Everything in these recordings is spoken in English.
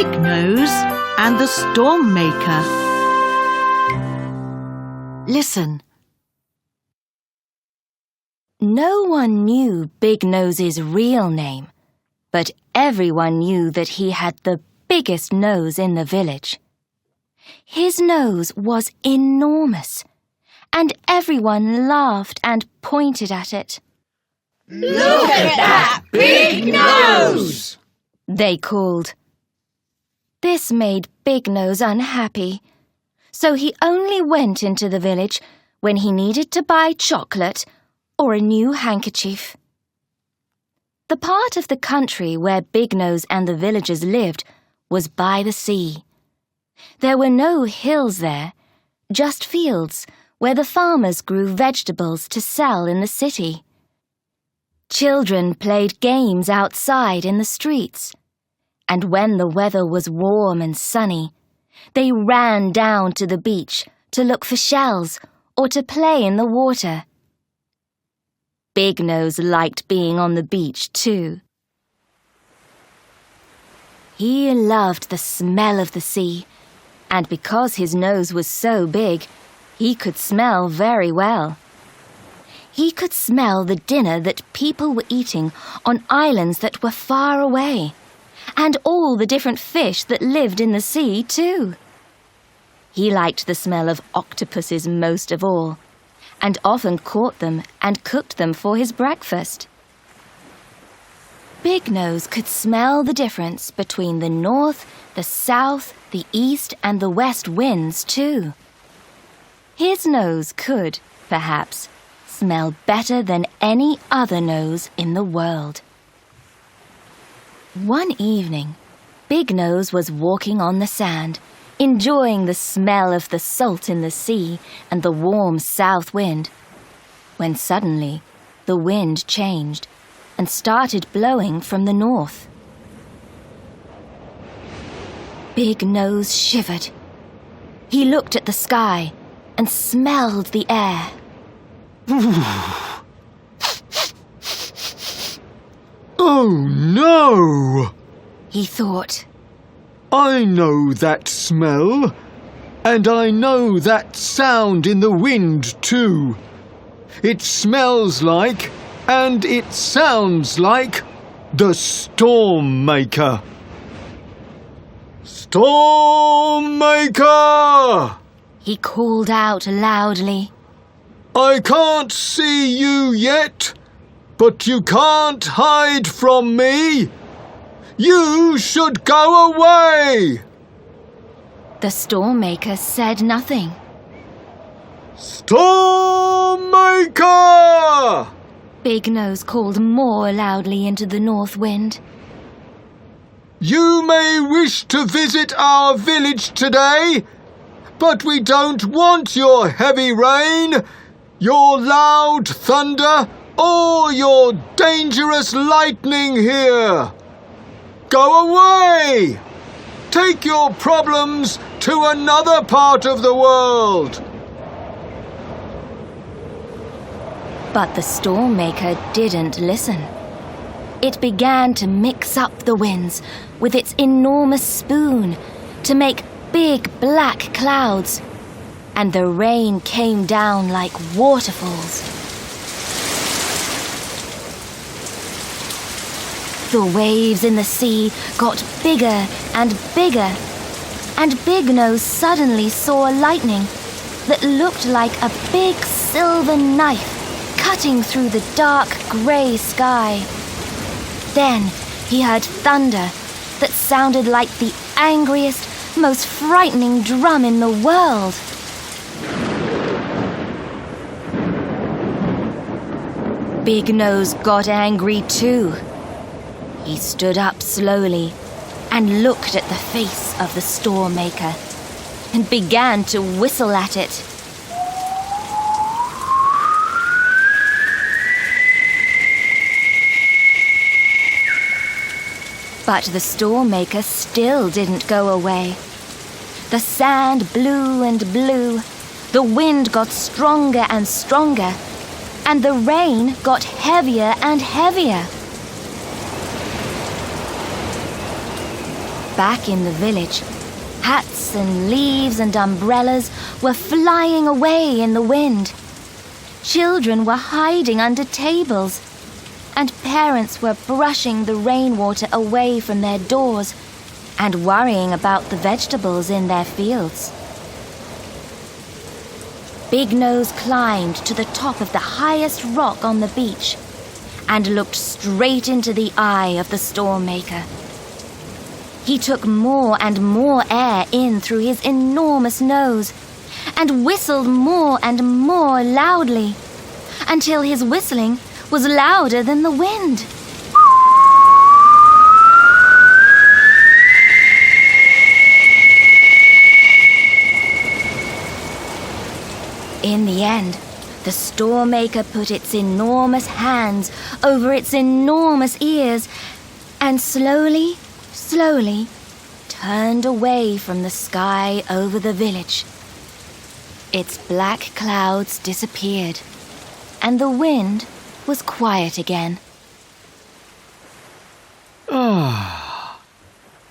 Big Nose and the Storm Maker. Listen. No one knew Big Nose's real name, but everyone knew that he had the biggest nose in the village. His nose was enormous, and everyone laughed and pointed at it. Look at that big nose! They called. This made Big Nose unhappy, so he only went into the village when he needed to buy chocolate or a new handkerchief. The part of the country where Big Nose and the villagers lived was by the sea. There were no hills there, just fields where the farmers grew vegetables to sell in the city. Children played games outside in the streets, and when the weather was warm and sunny, they ran down to the beach to look for shells or to play in the water. Big Nose liked being on the beach too. He loved the smell of the sea, and because his nose was so big, he could smell very well. He could smell the dinner that people were eating on islands that were far away, and all the different fish that lived in the sea too. He liked the smell of octopuses most of all, and often caught them and cooked them for his breakfast. Big Nose could smell the difference between the north, the south, the east and the west winds too. His nose could, perhaps, smell better than any other nose in the world. One evening, Big Nose was walking on the sand, enjoying the smell of the salt in the sea and the warm south wind, when suddenly the wind changed and started blowing from the north. Big Nose shivered. He looked at the sky and smelled the air. Oh no! He thought. I know that smell, and I know that sound in the wind too. It smells like, and it sounds like, the Storm Maker. Storm Maker! He called out loudly. I can't see you yet, but you can't hide from me. You should go away. The Storm Maker said nothing. Storm Maker! Big Nose called more loudly into the north wind. You may wish to visit our village today, but we don't want your heavy rain, your loud thunder, or your dangerous lightning here. Go away! Take your problems to another part of the world. But the Storm Maker didn't listen. It began to mix up the winds with its enormous spoon to make big black clouds, and the rain came down like waterfalls. The waves in the sea got bigger and bigger, and Big Nose suddenly saw lightning that looked like a big silver knife cutting through the dark grey sky. Then he heard thunder that sounded like the angriest, most frightening drum in the world. Big Nose got angry too. He stood up slowly and looked at the face of the Storm Maker and began to whistle at it. But the Storm Maker still didn't go away. The sand blew and blew, the wind got stronger and stronger, and the rain got heavier and heavier. Back in the village, hats and leaves and umbrellas were flying away in the wind. Children were hiding under tables, and parents were brushing the rainwater away from their doors and worrying about the vegetables in their fields. Big Nose climbed to the top of the highest rock on the beach and looked straight into the eye of the Storm Maker. He took more and more air in through his enormous nose and whistled more and more loudly until his whistling was louder than the wind. In the end, the Storm Maker put its enormous hands over its enormous ears and slowly turned away from the sky over the village. Its black clouds disappeared, and the wind was quiet again. Ah,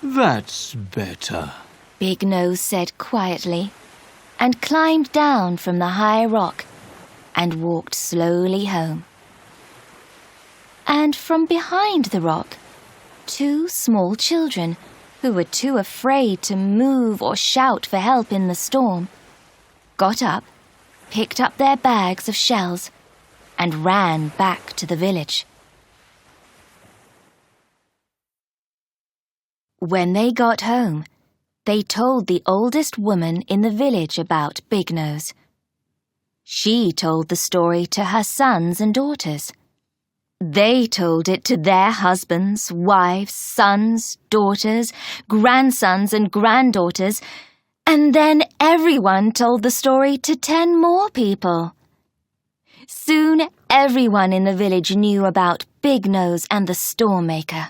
that's better, Big Nose said quietly, and climbed down from the high rock and walked slowly home. And from behind the rock, 2 small children, who were too afraid to move or shout for help in the storm, got up, picked up their bags of shells, and ran back to the village. When they got home, they told the oldest woman in the village about Big Nose. She told the story to her sons and daughters. They told it to their husbands, wives, sons, daughters, grandsons and granddaughters, and then everyone told the story to 10 more people. Soon everyone in the village knew about Big Nose and the Storm Maker.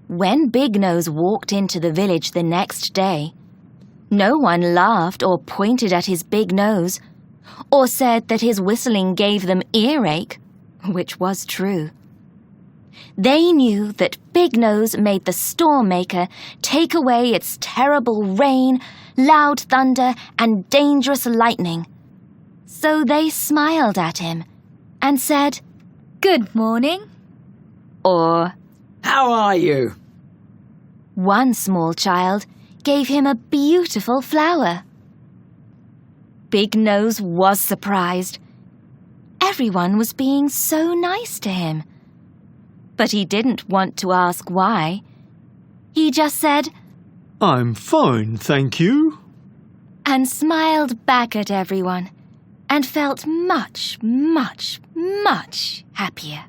When Big Nose walked into the village the next day, no one laughed or pointed at his big nose, or said that his whistling gave them earache, which was true. They knew that Big Nose made the Storm Maker take away its terrible rain, loud thunder, and dangerous lightning. So they smiled at him and said, "Good morning," or How are you? one small child gave him a beautiful flower. Big Nose was surprised. Everyone was being so nice to him. But he didn't want to ask why. He just said, I'm fine, thank you. and smiled back at everyone and felt much, much, much happier.